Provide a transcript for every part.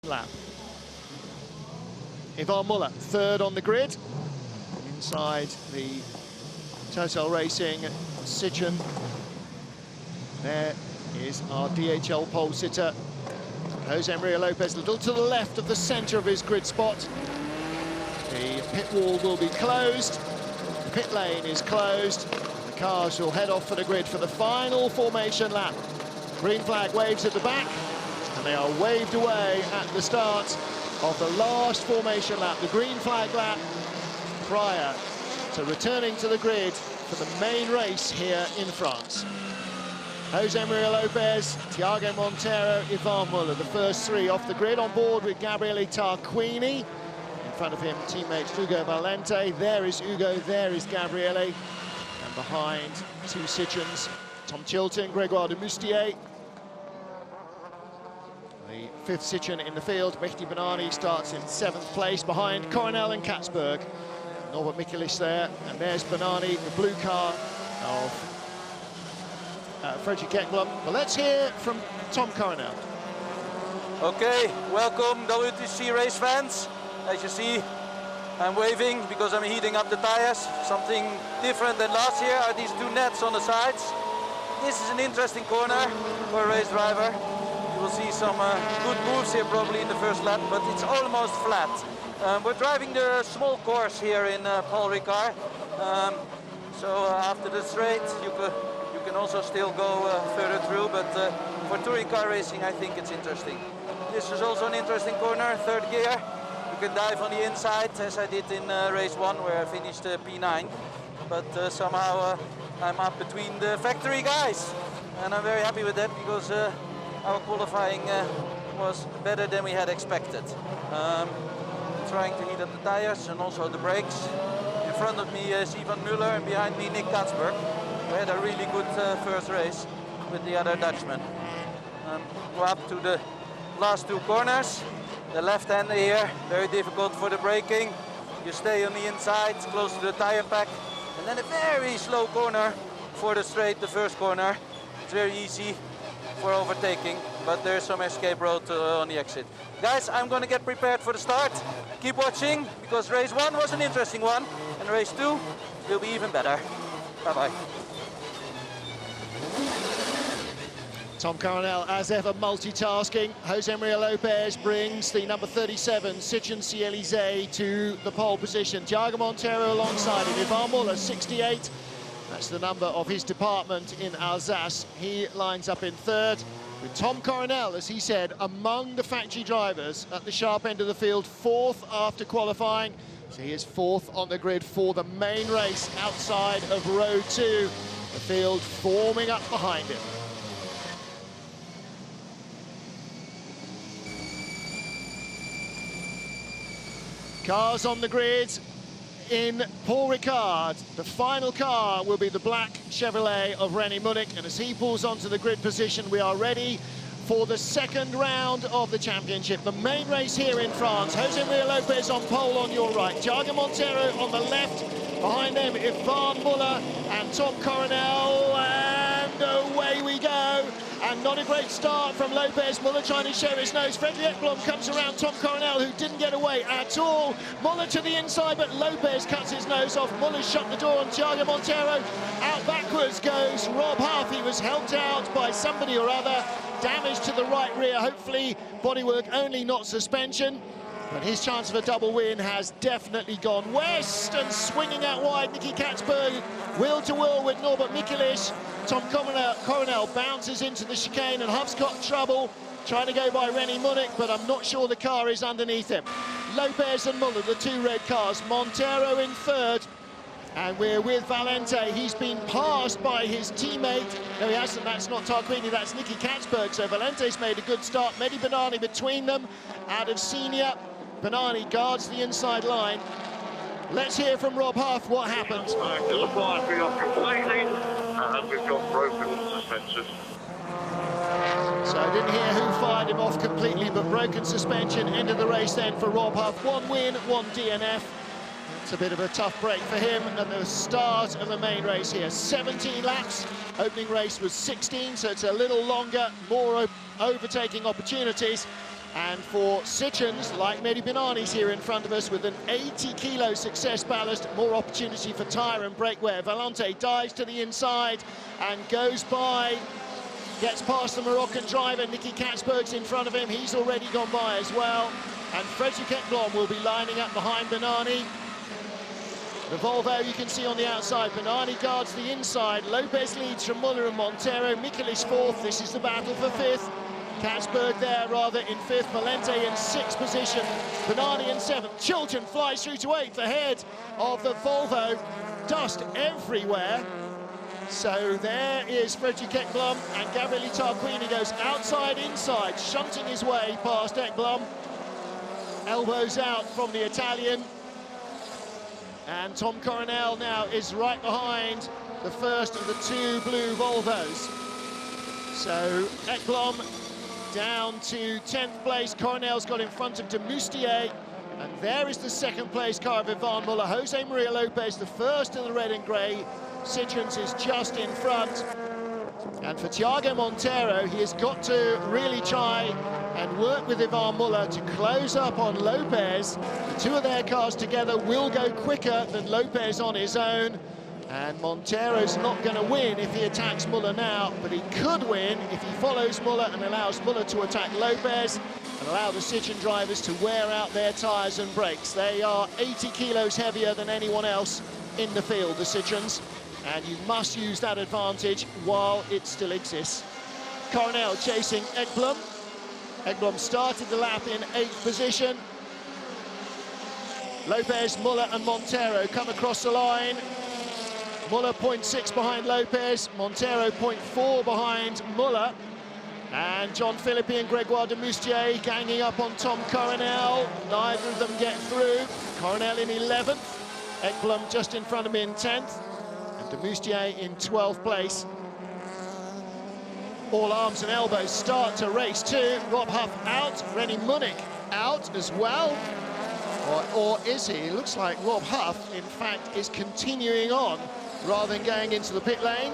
lap. Ivan Muller, third on the grid. Inside the Total Racing Citroen. There is our DHL pole sitter, Jose Maria Lopez, a little to the left of the centre of his grid spot. The pit wall will be closed. The pit lane is closed. The cars will head off for the grid for the final formation lap. Green flag waves at the back, and they are waved away at the start of the last formation lap, the green flag lap, prior to returning to the grid for the main race here in France. Jose Maria Lopez, Thiago Monteiro, Ivan Muller, the first three off the grid, on board with Gabriele Tarquini. In front of him, teammate Ugo Valente. There is Ugo, there is Gabriele. And behind, two Citroens, Tom Chilton, Grégoire de Moustier. The fifth Citroen in the field, Mehdi Benani, starts in 7th place behind Coronel and Katzberg. Norbert Mikulich there, and there's Benani, the blue car of Frederick Ekblom. Well, let's hear from Tom Coronel. Okay, welcome WTCC race fans. As you see, I'm waving because I'm heating up the tires. Something different than last year are these two nets on the sides. This is an interesting corner for a race driver. You will see some good moves here probably in the first lap, but it's almost flat. We're driving the small course here in Paul Ricard. So after the straight, you can also still go further through, but for touring car racing, I think it's interesting. This is also an interesting corner, third gear. You can dive on the inside, as I did in race 1, where I finished P9. But somehow I'm up between the factory guys. And I'm very happy with that, because our qualifying was better than we had expected. Trying to heat up the tires and also the brakes. In front of me is Ivan Muller, and behind me Nick Katzberg. We had a really good first race with the other Dutchman. Go up to the last two corners. The left-hander here, very difficult for the braking. You stay on the inside, close to the tire pack. And then a very slow corner for the straight, the first corner. It's very easy for overtaking, but there's some escape road on the exit. Guys, I'm going to get prepared for the start. Keep watching, because race 1 was an interesting one, and race 2 will be even better. Bye-bye. Tom Coronel, as ever, multitasking. Jose Maria Lopez brings the number 37 Citroen C-Élysée to the pole position. Thiago Monteiro alongside him. Ivan Muller, 68. That's the number of his department in Alsace. He lines up in third, with Tom Coronel, as he said, among the factory drivers at the sharp end of the field, fourth after qualifying. So he is fourth on the grid for the main race outside of row 2. The field forming up behind him. Cars on the grid in Paul Ricard. The final car will be the black Chevrolet of René Munich, and as he pulls onto the grid position, we are ready for the second round of the championship. The main race here in France. Jose Maria Lopez on pole on your right, Thiago Monteiro on the left, behind them Ivan Muller and Tom Coronel, and away we go. And not a great start from Lopez. Muller trying to show his nose. Frederick Ekblom comes around Tom Coronel, who didn't get away at all. Muller to the inside, but Lopez cuts his nose off. Muller shut the door on Thiago Monteiro. Out backwards goes Rob Huff. He was helped out by somebody or other. Damage to the right rear. Hopefully bodywork only, not suspension. But his chance of a double win has definitely gone west, and swinging out wide, Nicky Katzberg, wheel-to-wheel with Norbert Mikulich. Tom Coronel bounces into the chicane, and Huff's got trouble trying to go by René Munich, but I'm not sure the car is underneath him. Lopez and Muller, the two red cars. Monteiro in third, and we're with Valente. He's been passed by his teammate. No, he hasn't. That's not Tarquini, that's Nicky Katzberg. So Valente's made a good start. Mehdi Benani between them, out of senior. Benani guards the inside line. Let's hear from Rob Huff what happened. Disappointed me off completely, and we've got broken suspension. So I didn't hear who fired him off completely, but broken suspension. End of the race then for Rob Huff. 1 win, 1 DNF. It's a bit of a tough break for him, and the start of the main race here. 17 laps. Opening race was 16, so it's a little longer, more overtaking opportunities. And for Citroens, like Mehdi Binani's here in front of us, with an 80-kilo success ballast, more opportunity for tyre and brake wear. Valente dives to the inside and goes by, gets past the Moroccan driver. Nicky Katzberg's in front of him. He's already gone by as well. And Frederic Ekblom will be lining up behind Binani. The Volvo you can see on the outside. Binani guards the inside. Lopez leads from Muller and Montero. Michelisz fourth. This is the battle for fifth. Katzberg there rather in fifth. Valente in sixth position. Binani in seventh. Chilton flies through to eighth ahead of the Volvo. Dust everywhere. So there is Frederic Ekblom, and Gabriele Tarquini goes outside inside, shunting his way past Ekblom. Elbows out from the Italian. And Tom Coronel now is right behind the first of the two blue Volvos. So Ekblom down to 10th place. Coronel's got in front of de Moustier. And there is the second place car of Ivan Muller. Jose Maria Lopez, the first in the red and grey. Citroens is just in front. And for Thiago Montero, he has got to really try and work with Ivan Muller to close up on Lopez. The two of their cars together will go quicker than Lopez on his own. And Montero's not going to win if he attacks Muller now, but he could win if he follows Muller and allows Muller to attack Lopez and allow the Citroen drivers to wear out their tyres and brakes. They are 80 kilos heavier than anyone else in the field, the Citroens, and you must use that advantage while it still exists. Coronel chasing Ekblom. Ekblom started the lap in 8th position. Lopez, Muller and Montero come across the line. Muller 0.6 behind Lopez, Montero 0.4 behind Muller. And John Philippi and Gregoire de Moustier ganging up on Tom Coronel. Neither of them get through. Coronel in 11th, Ekblom just in front of me in 10th, and de Moustier in 12th place. All arms and elbows start to race too. Rob Huff out, Rennie Munich out as well. Or is he? It looks like Rob Huff, in fact, is continuing on rather than going into the pit lane.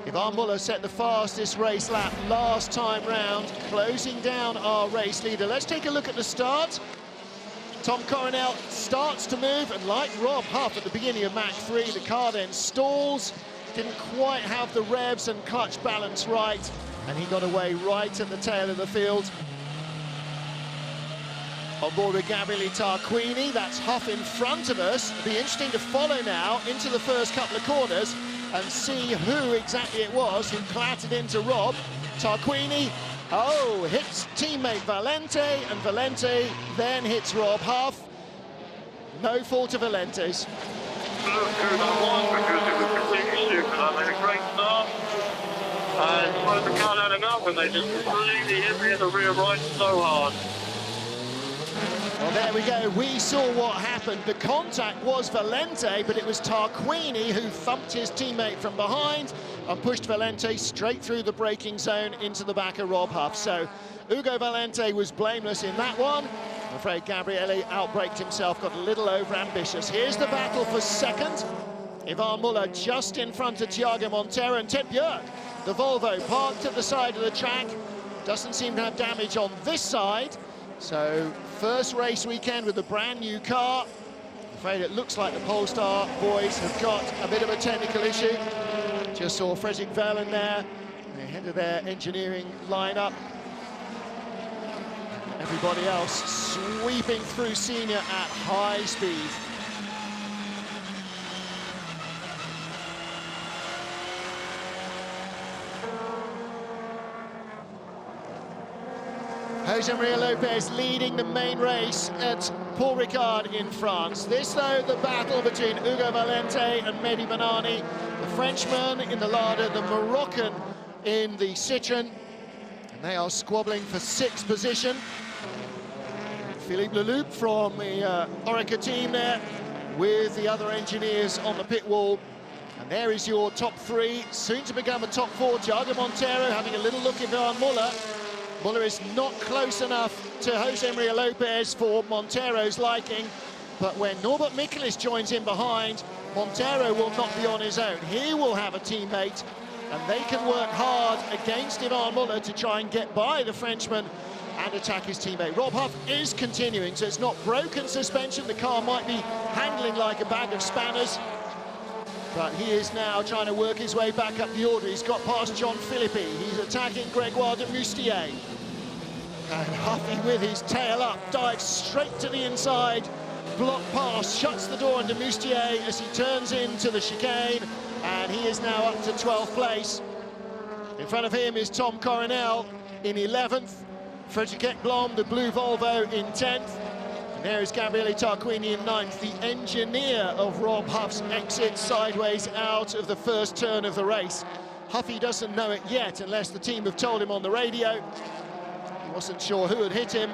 Ivan Muller set the fastest race lap last time round, closing down our race leader. Let's take a look at the start. Tom Coronel starts to move, and like Rob Huff at the beginning of Mach 3, the car then stalls. Didn't quite have the revs and clutch balance right, and he got away right at the tail of the field. On board with Gabriele Tarquini, that's Huff in front of us. It'll be interesting to follow now into the first couple of corners and see who exactly it was who clattered into Rob. Tarquini, hits teammate Valente, and Valente then hits Rob Huff. No fault of Valente's. Because it was completely stupid. I made a great start. And slowed the car down enough, and they just completely hit me in the rear right so hard. Well, there we go. We saw what happened. The contact was Valente, but it was Tarquini who thumped his teammate from behind and pushed Valente straight through the braking zone into the back of Rob Huff. So Ugo Valente was blameless in that one. I'm afraid Gabriele outbraked himself, got a little over-ambitious. Here's the battle for second. Ivan Muller just in front of Thiago Montero, and Ted Björk, the Volvo, parked at the side of the track. Doesn't seem to have damage on this side. So first race weekend with a brand new car. I'm afraid it looks like the Polestar boys have got a bit of a technical issue. Just saw Fredrik Velen there, the head of their engineering lineup. Everybody else sweeping through senior at high speed. Jose Maria Lopez leading the main race at Paul Ricard in France. This, though, the battle between Ugo Valente and Mehdi Binani. The Frenchman in the Lada, the Moroccan in the Citroen. And they are squabbling for 6th position. Philippe Leloup from the Orica team there with the other engineers on the pit wall. And there is your top 3, soon to become a top 4. Thiago Montero having a little look at Ivan Muller. Muller is not close enough to Jose Maria Lopez for Montero's liking, but when Norbert Michelisz joins in behind, Montero will not be on his own. He will have a teammate and they can work hard against Yvan Muller to try and get by the Frenchman and attack his teammate. Rob Huff is continuing, so it's not broken suspension. The car might be handling like a bag of spanners, but he is now trying to work his way back up the order. He's got past John Philippi. He's attacking Grégoire de Moustier. And Huffy, with his tail up, dives straight to the inside. Block pass, shuts the door on de Moustier as he turns into the chicane, and he is now up to 12th place. In front of him is Tom Coronel in 11th. Frédéric Ekblom, the blue Volvo, in 10th. And there is Gabriele Tarquini in 9th, the engineer of Rob Huff's exit sideways out of the first turn of the race. Huffy doesn't know it yet, unless the team have told him on the radio. He wasn't sure who had hit him,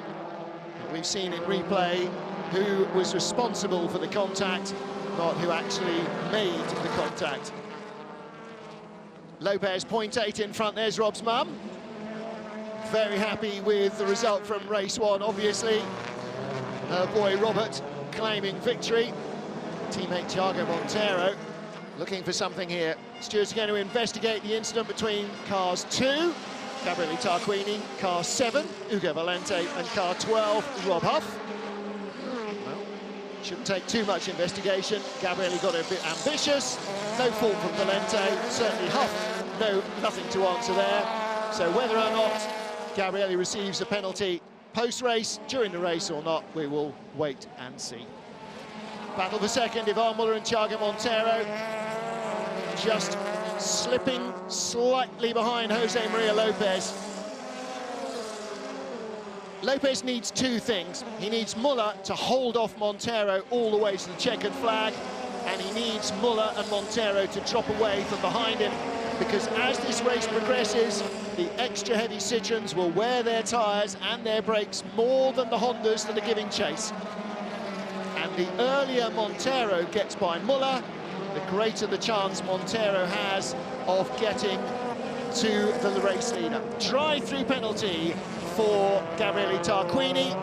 but we've seen in replay who was responsible for the contact, not who actually made the contact. Lopez, 0.8 in front. There's Rob's mum. Very happy with the result from race one, obviously. Her boy Robert claiming victory. Teammate Thiago Monteiro looking for something here. Stewards are going to investigate the incident between cars 2, Gabriele Tarquini, car 7, Ugo Valente, and car 12, Rob Huff. Well, shouldn't take too much investigation. Gabriele got a bit ambitious. No fault from Valente. Certainly Huff, nothing to answer there. So whether or not Gabriele receives a penalty post-race, during the race or not, we will wait and see. Battle for second, Yvan Muller and Thiago Monteiro. Just slipping slightly behind Jose Maria Lopez. Lopez needs two things. He needs Muller to hold off Monteiro all the way to the checkered flag, and he needs Muller and Monteiro to drop away from behind him, because as this race progresses, the extra heavy Citroens will wear their tyres and their brakes more than the Hondas that are giving chase. And the earlier Monteiro gets by Muller, the greater the chance Monteiro has of getting to the race leader. Drive-through penalty for Gabriele Tarquini.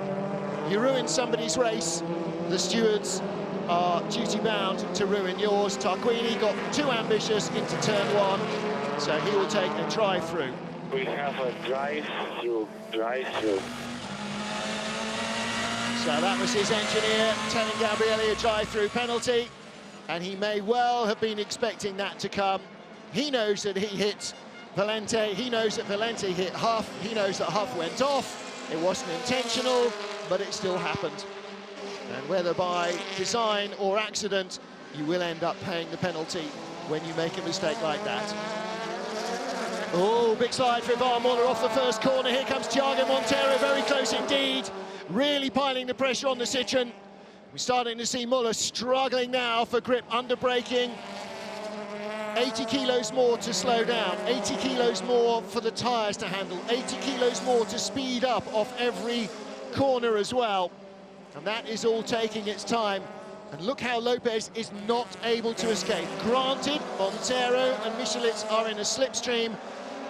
You ruin somebody's race, the stewards are duty-bound to ruin yours. Tarquini got too ambitious into turn 1, so he will take a drive-through. We have a drive-through. So that was his engineer telling Gabriele a drive-through penalty, and he may well have been expecting that to come. He knows that he hit Valente, he knows that Valente hit Huff, he knows that Huff went off. It wasn't intentional, but it still happened. And whether by design or accident, you will end up paying the penalty when you make a mistake like that. Oh, big slide for Yvan Muller off the first corner. Here comes Thiago Monteiro, very close indeed. Really piling the pressure on the Citroen. We're starting to see Muller struggling now for grip, under braking. 80 kilos more to slow down, 80 kilos more for the tyres to handle, 80 kilos more to speed up off every corner as well. And that is all taking its time. And look how Lopez is not able to escape. Granted, Monteiro and Michelitz are in a slipstream,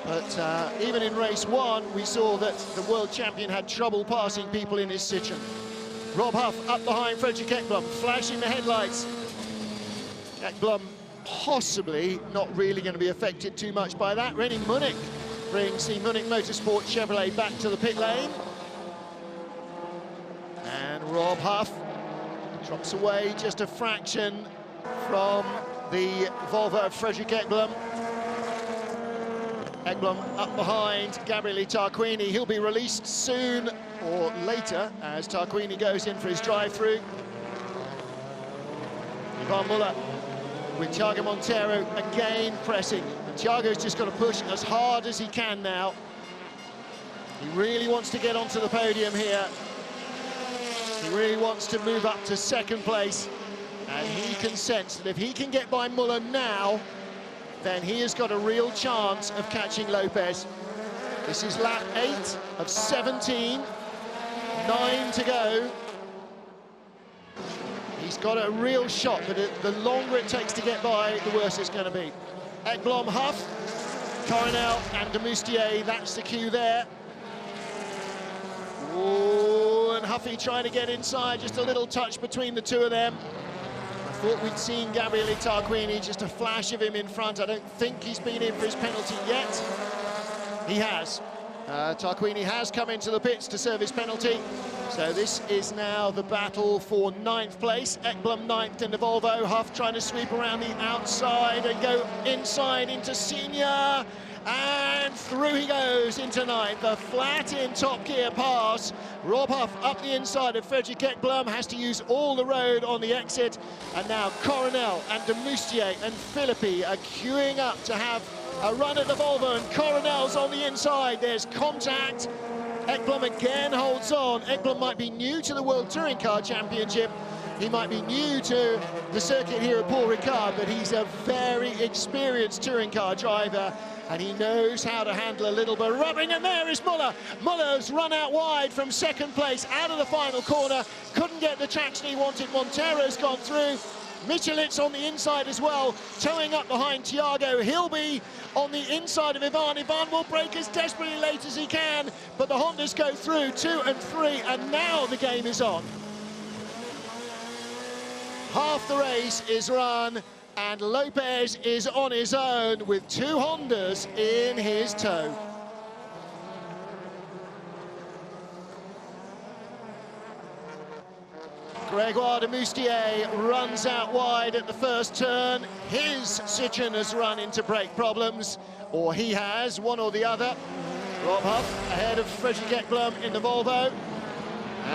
but even in race 1, we saw that the world champion had trouble passing people in his Citroen. Rob Huff up behind Frédéric Ekblom, flashing the headlights. Ekblom possibly not really going to be affected too much by that. René Munich brings the Munich Motorsport Chevrolet back to the pit lane. And Rob Huff drops away just a fraction from the Volvo of Frédéric Ekblom. Ekblom up behind Gabriele Tarquini. He'll be released soon or later as Tarquini goes in for his drive-through. Yvan Muller with Thiago Monteiro again pressing. And Thiago's just got to push as hard as he can now. He really wants to get onto the podium here. He really wants to move up to second place. And he can sense that if he can get by Muller now, then he has got a real chance of catching Lopez. This is lap 8 of 17, 9 to go. He's got a real shot, but the longer it takes to get by, the worse it's going to be. Ekblom, Huff, Coronel and de Moustier, that's the cue there. Ooh, and Huffy trying to get inside, just a little touch between the two of them. I thought we'd seen Gabriele Tarquini, just a flash of him in front. I don't think he's been in for his penalty yet. He has. Tarquini has come into the pits to serve his penalty. So this is now the battle for 9th place. Ekblom 9th in the Volvo. Huff trying to sweep around the outside and go inside into Senior. And through he goes into 9th. A flat in top gear pass. Rob Huff up the inside of Frederick Ekblom, has to use all the road on the exit. And now Coronel and de Moustier and Philippi are queuing up to have a run at the Volvo, and Coronel's on the inside. There's contact. Ekblom again holds on. Ekblom might be new to the World Touring Car Championship. He might be new to the circuit here at Paul Ricard, but he's a very experienced touring car driver, and he knows how to handle a little bit of rubbing. And there is Muller. Muller's run out wide from 2nd place, out of the final corner. Couldn't get the traction he wanted. Montero's gone through. Michelit's on the inside as well, towing up behind Thiago. He'll be on the inside of Ivan. Ivan will brake as desperately late as he can, but the Hondas go through 2 and 3, and now the game is on. Half the race is run, and Lopez is on his own with 2 Hondas in his tow. Grégoire de Moustier runs out wide at the first turn. His Citroën has run into brake problems, or he has, one or the other. Rob Huff ahead of Frederick Ekblom in the Volvo.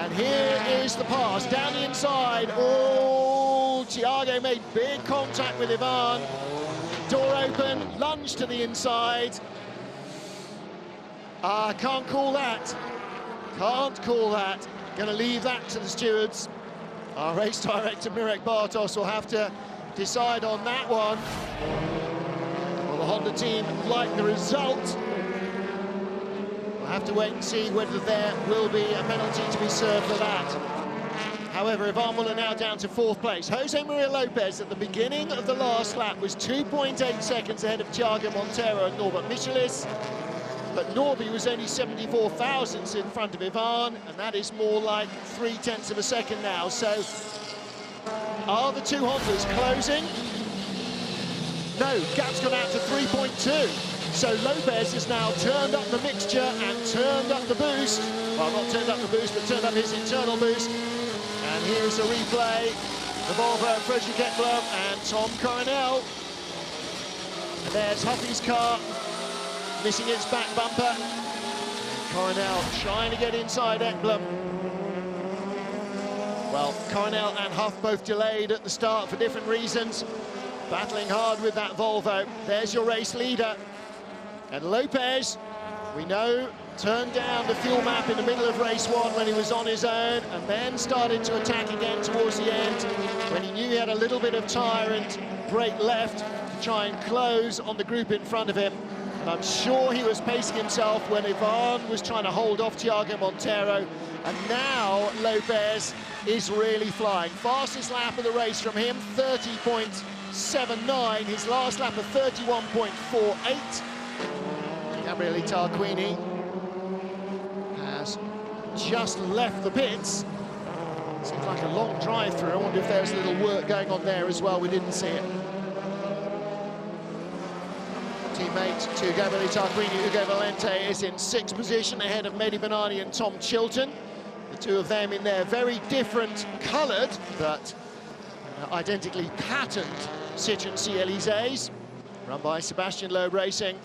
And here is the pass, down the inside. Oh, Thiago made big contact with Ivan. Door open, lunge to the inside. Can't call that. Can't call that. Gonna leave that to the stewards. Our race director, Mirek Bartos, will have to decide on that one. Well, the Honda team like the result. We'll have to wait and see whether there will be a penalty to be served for that. However, Ivan Muller now down to 4th place. Jose Maria Lopez at the beginning of the last lap was 2.8 seconds ahead of Thiago Montero and Norbert Michelis. But Norby was only 74 thousandths in front of Ivan, and that is more like 0.3 of a second now. So, are the 2 Hondas closing? No, gap's gone out to 3.2. So Lopez has now turned up the mixture and turned up the boost. Well, not turned up the boost, but turned up his internal boost. And here's a replay. The Volvo, Frederick Ekblom and Tom Coronel. And there's Huffy's car, missing its back bumper. Coronel trying to get inside Ekblom. Well, Coronel and Huff both delayed at the start for different reasons. Battling hard with that Volvo. There's your race leader. And Lopez, we know, turned down the fuel map in the middle of race 1 when he was on his own, and then started to attack again towards the end when he knew he had a little bit of tyre and brake left to try and close on the group in front of him. I'm sure he was pacing himself when Ivan was trying to hold off Thiago Montero, and now Lopez is really flying. Fastest lap of the race from him, 30.79. His last lap of 31.48. Gabriele Tarquini has just left the pits. Seems like a long drive through. I wonder if there's a little work going on there as well. We didn't see it. Teammate to Gabriele Tarquini, Ugo Valente, is in 6th position ahead of Mehdi Benani and Tom Chilton. The 2 of them in their very different coloured but identically patterned Citroën C-Élysées, run by Sebastian Loeb Racing.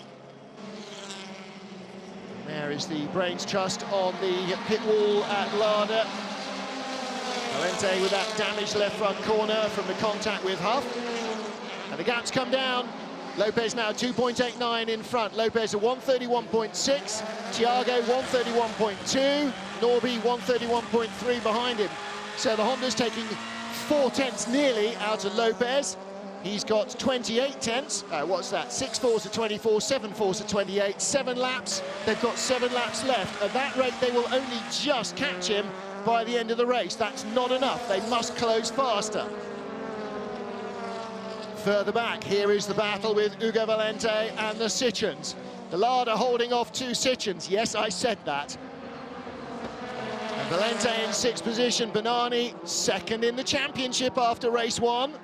There is the brains trust on the pit wall at Lada. Valente with that damaged left front corner from the contact with Huff. And the gap's come down. Lopez now 2.89 in front. Lopez at 131.6. Thiago 131.2. Norby 131.3 behind him. So the Honda's taking 4 tenths nearly out of Lopez. He's got 28 tenths. What's that? 6 fours at 24, 7 fours at 28, 7 laps. They've got 7 laps left. At that rate, they will only just catch him by the end of the race. That's not enough. They must close faster. Further back, here is the battle with Ugo Valente and the Citroëns. The Lada holding off 2 Citroëns. Yes, I said that. And Valente in 6th position. Benani 2nd in the championship after race 1.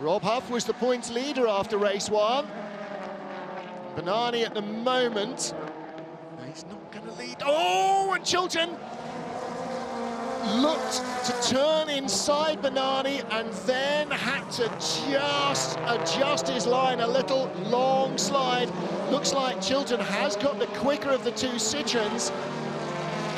Rob Huff was the points leader after race 1. Bernani at the moment, he's not going to lead. Oh, and Chilton looked to turn inside Bernani and then had to just adjust his line a little. Long slide. Looks like Chilton has got the quicker of the two Citroens.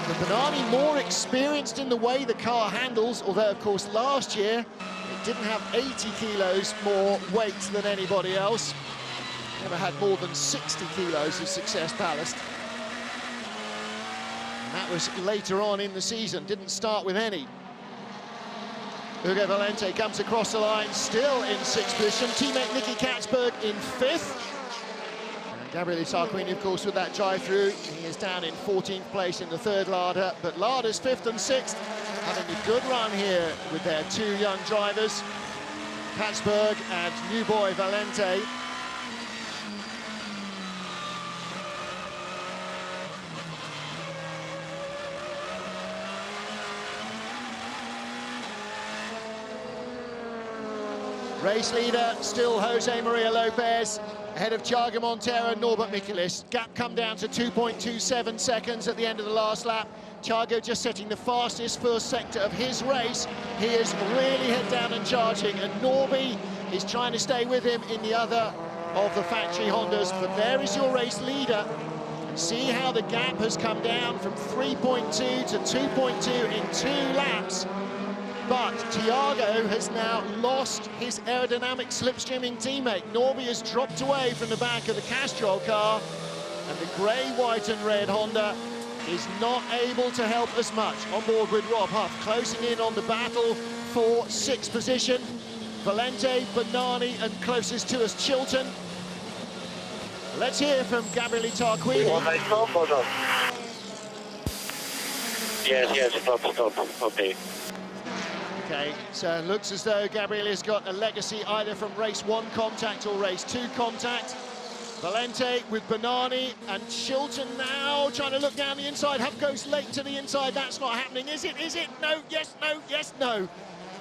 But Bernani more experienced in the way the car handles, although of course last year it didn't have 80 kilos more weight than anybody else. Never had more than 60 kilos of success ballast. And that was later on in the season, didn't start with any. Hugo Valente comes across the line, still in 6th position. Teammate Nicky Katzberg in 5th. And Gabriele Tarquini, of course, with that drive-through. He is down in 14th place in the 3rd Lada, but Lada's 5th and 6th, having a good run here with their two young drivers, Katzberg and new boy Valente. Race leader, still Jose Maria Lopez, ahead of Thiago Monteiro, Norbert Michelis. Gap come down to 2.27 seconds at the end of the last lap. Thiago just setting the fastest first sector of his race. He is really head down and charging, and Norby is trying to stay with him in the other of the factory Hondas. But there is your race leader. And see how the gap has come down from 3.2 to 2.2 in 2 laps. But Thiago has now lost his aerodynamic slipstreaming teammate. Norby has dropped away from the back of the Castrol car, and the grey, white and red Honda is not able to help as much. On board with Rob Huff, closing in on the battle for 6th position. Valente, Bernani and closest to us Chilton. Let's hear from Gabriele Tarquini. Yes, stop, okay. Okay, so it looks as though Gabriele has got a legacy either from race 1 contact or race 2 contact. Valente with Bernani and Chilton now trying to look down the inside. Huff goes late to the inside, that's not happening. Is it? No, yes, no, yes, no.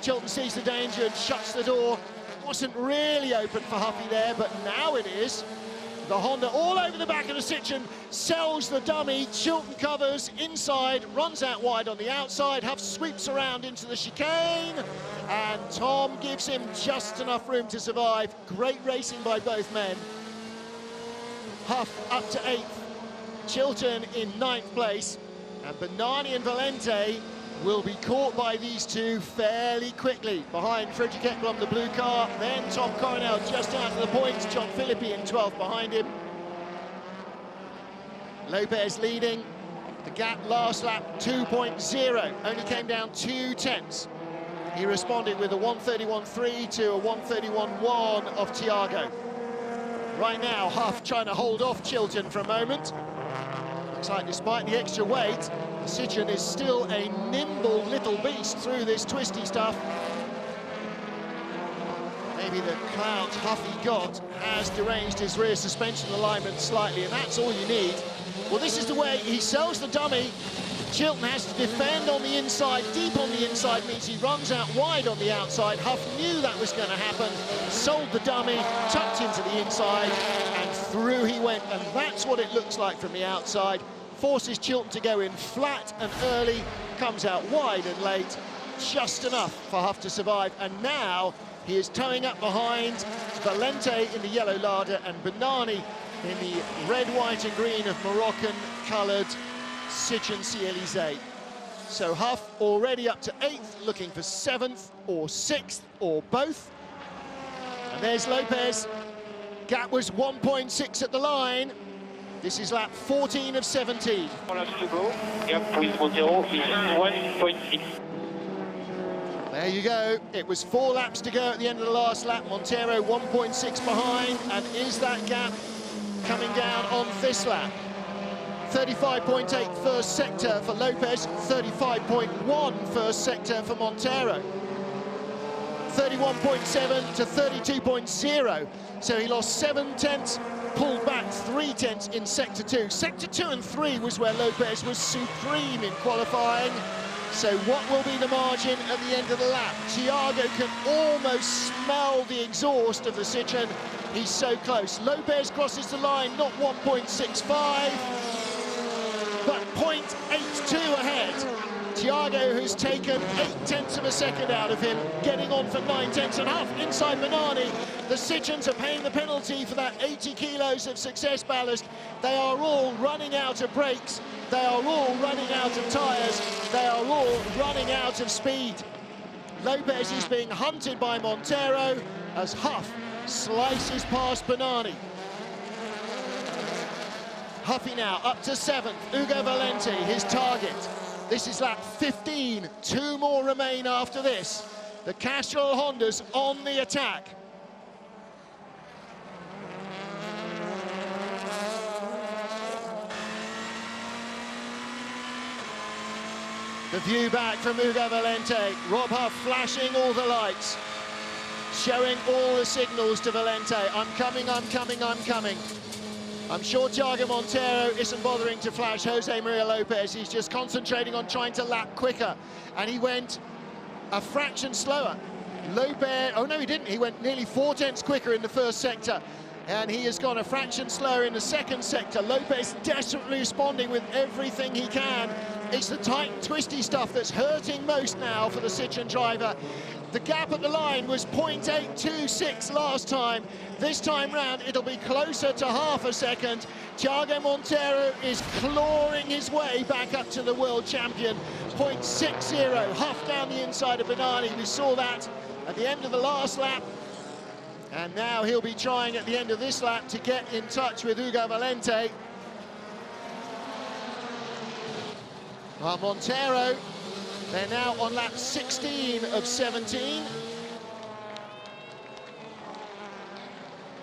Chilton sees the danger and shuts the door. Wasn't really open for Huffy there, but now it is. The Honda all over the back of the Citroen, sells the dummy, Chilton covers inside, runs out wide on the outside, Huff sweeps around into the chicane, and Tom gives him just enough room to survive. Great racing by both men. Huff up to 8th, Chilton in 9th place, and Bernani and Valente will be caught by these two fairly quickly. Behind Frederick Ekblom, the blue car, then Tom Coronel just out of the points, John Philippi in 12th behind him. Lopez leading, the gap last lap 2.0, only came down 2 tenths. He responded with a 1:31.3 to a 1:31.1 of Thiago. Right now, Huff trying to hold off Chilton for a moment. Looks like despite the extra weight, the Citroen is still a nimble little beast through this twisty stuff. Maybe the clout Huffy got has deranged his rear suspension alignment slightly, and that's all you need. Well, this is the way he sells the dummy. Chilton has to defend on the inside. Deep on the inside means he runs out wide on the outside. Huff knew that was going to happen, sold the dummy, tucked into the inside, and through he went. And that's what it looks like from the outside. Forces Chilton to go in flat and early, comes out wide and late, just enough for Huff to survive. And now he is towing up behind Valente in the yellow Lada and Bernani in the red, white and green of Moroccan-coloured Citroen C-Elysée. So Huff already up to 8th, looking for 7th or 6th or both. And there's Lopez. Gap was 1.6 at the line. This is lap 14 of 17. 4 laps to go. Gap with Montero is 1.6. There you go. It was 4 laps to go at the end of the last lap. Montero 1.6 behind. And is that gap coming down on this lap? 35.8 first sector for Lopez, 35.1 first sector for Montero. 31.7 to 32.0. So he lost 7 tenths, pulled back 3 tenths in sector 2. Sector 2 and 3 was where Lopez was supreme in qualifying. So what will be the margin at the end of the lap? Thiago can almost smell the exhaust of the Citroën. He's so close. Lopez crosses the line, not 1.65, but 0.82 ahead. Thiago has taken 0.8 of a second out of him, getting on for 0.9 inside Bernani. The Citroëns are paying the penalty for that 80 kilos of success ballast. They are all running out of brakes. They are all running out of tyres. They are all running out of speed. Lopez is being hunted by Montero as Huff slices past Bernani. Huffy now up to 7th. Ugo Valente, his target. This is lap 15. 2 more remain after this. The Castrol Hondas on the attack. The view back from Ugo Valente. Rob Huff flashing all the lights, showing all the signals to Valente. I'm coming, I'm coming, I'm coming. I'm sure Thiago Montero isn't bothering to flash Jose Maria Lopez. He's just concentrating on trying to lap quicker. And he went a fraction slower. Lopez, oh no, he didn't. He went nearly 4/10 quicker in the first sector. And he has gone a fraction slower in the second sector. Lopez desperately responding with everything he can. It's the tight and twisty stuff that's hurting most now for the Citroën driver. The gap at the line was 0.826 last time. This time round, it'll be closer to half a second. Thiago Montero is clawing his way back up to the world champion. 0.60, Huff down the inside of Bernani. We saw that at the end of the last lap. And now he'll be trying at the end of this lap to get in touch with Ugo Valente. Well, Montero, they're now on lap 16 of 17.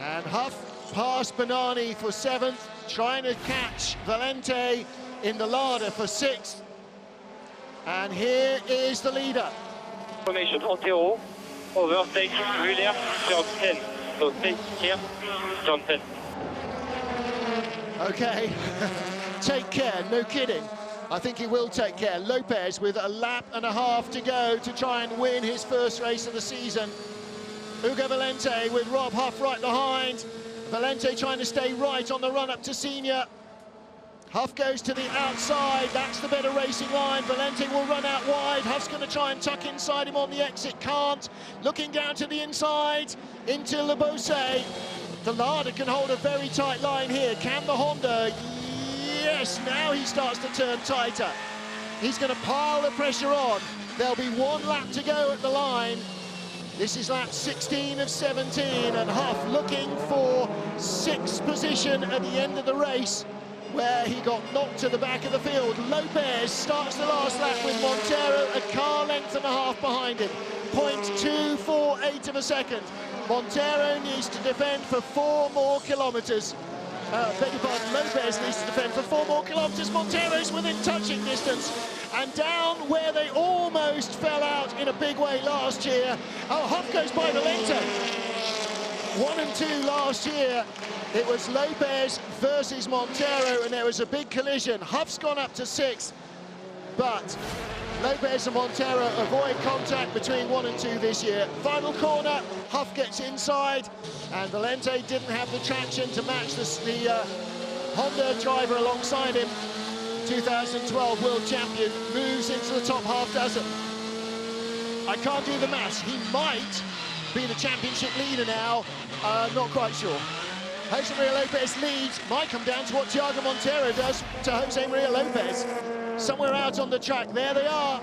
And Huff past Bernani for 7th, trying to catch Valente in the Lada for 6th. And here is the leader. Formation en terreau, overtake Muller, turn 10. So take care, turn 10. Okay, take care, no kidding. I think he will take care. Lopez with a lap and a half to go to try and win his first race of the season. Ugo Valente with Rob Huff right behind. Valente trying to stay right on the run up to senior. Huff goes to the outside, that's the better racing line. Valente will run out wide. Huff's going to try and tuck inside him on the exit, can't. Looking down to the inside, into Le Beausset. The Lada can hold a very tight line here. Can the Honda? Yes, now he starts to turn tighter. He's going to pile the pressure on. There'll be 1 lap to go at the line. This is lap 16 of 17, and Huff looking for 6th position at the end of the race, where he got knocked to the back of the field. Lopez starts the last lap with Montero a car length and a half behind him. 0.248 of a second. Montero needs to defend for 4 more kilometres. Beg your pardon, Lopez needs to defend for 4 more kilometres. Montero's within touching distance. And down where they almost fell out in a big way last year. Oh, Huff goes by Valente. 1 and 2 last year. It was Lopez versus Montero, and there was a big collision. Huff's gone up to 6th, but Lopez and Montero avoid contact between 1 and 2 this year. Final corner, Huff gets inside, and Valente didn't have the traction to match the Honda driver alongside him. 2012 world champion moves into the top half dozen. I can't do the maths. He might be the championship leader now. Not quite sure. Jose Maria Lopez leads. Might come down to what Thiago Montero does to Jose Maria Lopez. Somewhere out on the track. There they are.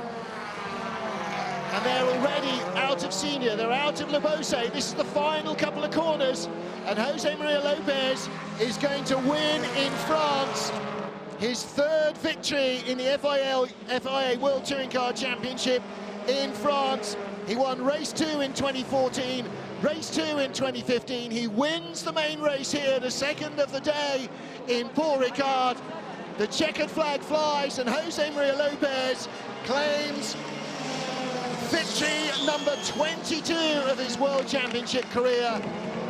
And they're already out of senior. They're out of Le Beausset. This is the final couple of corners. And Jose Maria Lopez is going to win in France. His 3rd victory in the FIA World Touring Car Championship in France. He won race 2 in 2014, race 2 in 2015. He wins the main race here, the 2nd of the day in Paul Ricard. The checkered flag flies, and Jose Maria Lopez claims victory number 22 of his World Championship career.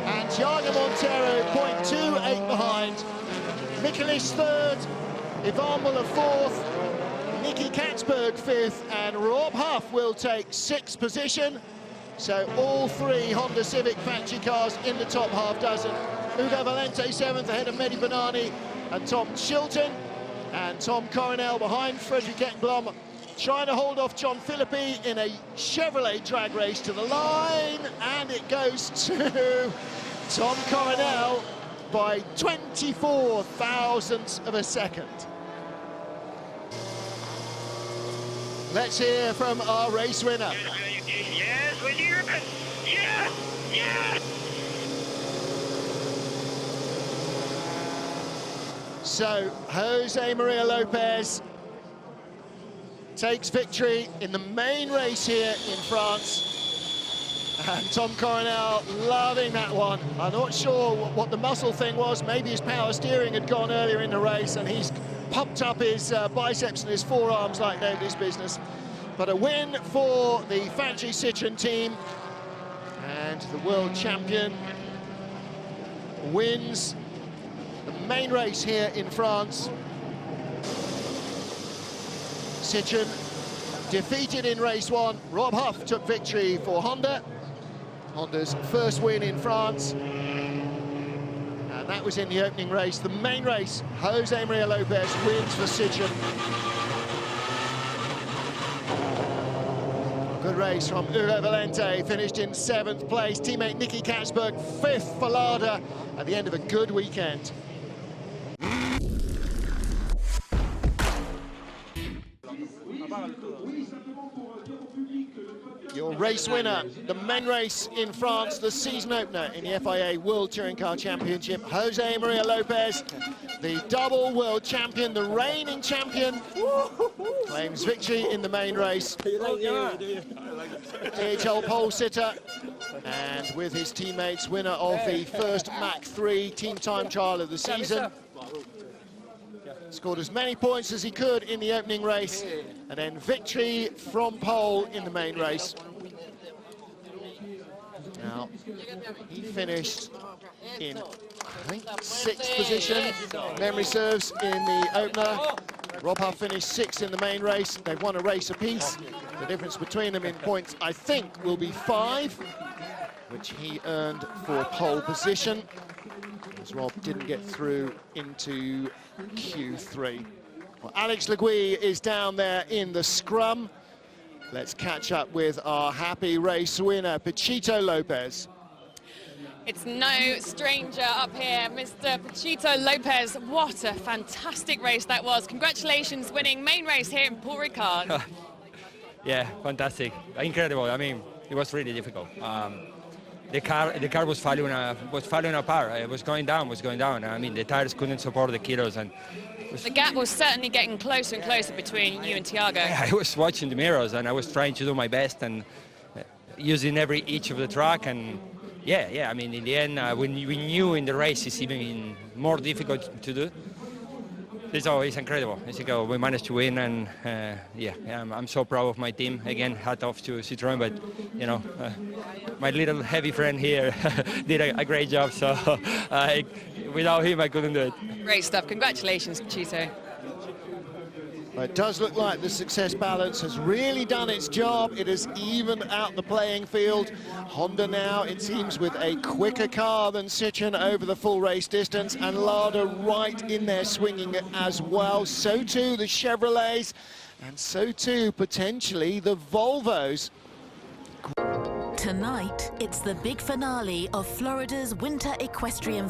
And Thiago Montero, 0.28 behind. Michaelis 3rd, Ivan Muller 4th, Nicky Katzberg 5th, and Rob Huff will take 6th position. So all 3 Honda Civic factory cars in the top half dozen. Ugo Valente 7th ahead of Mehdi Banani and Tom Chilton. And Tom Coronel behind Frederick Ekblom, trying to hold off John Philippi in a Chevrolet drag race to the line. And it goes to Tom Coronel by 24 thousandths of a second. Let's hear from our race winner. Yes, we hear it. Yes, yes. So Jose Maria Lopez takes victory in the main race here in France. And Tom Coronel loving that one. I'm not sure what the muscle thing was. Maybe his power steering had gone earlier in the race and he's pumped up his biceps and his forearms like nobody's business. But a win for the factory Citroën team. And the world champion wins the main race here in France. Citroën defeated in race 1. Rob Huff took victory for Honda. Honda's first win in France. And that was in the opening race. The main race, Jose Maria Lopez wins for Citroën. Good race from Ugo Valente, finished in 7th place. Teammate Nicky Katzberg 5th for Lada at the end of a good weekend. Your race winner, the main race in France, the season opener in the FIA World Touring Car Championship, Jose Maria Lopez, the double world champion, the reigning champion, claims victory in the main race. THL pole sitter, and with his teammates, winner of the first Mach 3 team time trial of the season. Scored as many points as he could in the opening race, and then victory from pole in the main race. Now, he finished in, I think, 6th position, memory serves, in the opener. Rob Huff finished 6th in the main race. They've won a race apiece. The difference between them in points, I think, will be 5, which he earned for pole position, as Rob didn't get through into Q3. Well, Alex Legui is down there in the scrum. Let's catch up with our happy race winner, Pachito Lopez. It's no stranger up here, Mr. Pachito Lopez. What a fantastic race that was. Congratulations winning main race here in Paul Ricard. Yeah, fantastic. Incredible. I mean, it was really difficult. The car was falling apart. It was going down. I mean, the tires couldn't support the kilos, and the gap was certainly getting closer and closer between you and Thiago. I was watching the mirrors, and I was trying to do my best and using every inch of the track. And yeah. I mean, in the end, we knew in the race it's even more difficult to do. So it's incredible. We managed to win, and I'm so proud of my team. Again, hat off to Citroën, but you know, my little heavy friend here did a great job. So without him, I couldn't do it. Great stuff. Congratulations, Pachito. Well, it does look like the success balance has really done its job. It has evened out the playing field. Honda now, it seems, with a quicker car than Citroën over the full race distance, and Lada right in there swinging it as well. So too the Chevrolets, and so too potentially the Volvos. Tonight, it's the big finale of Florida's Winter Equestrian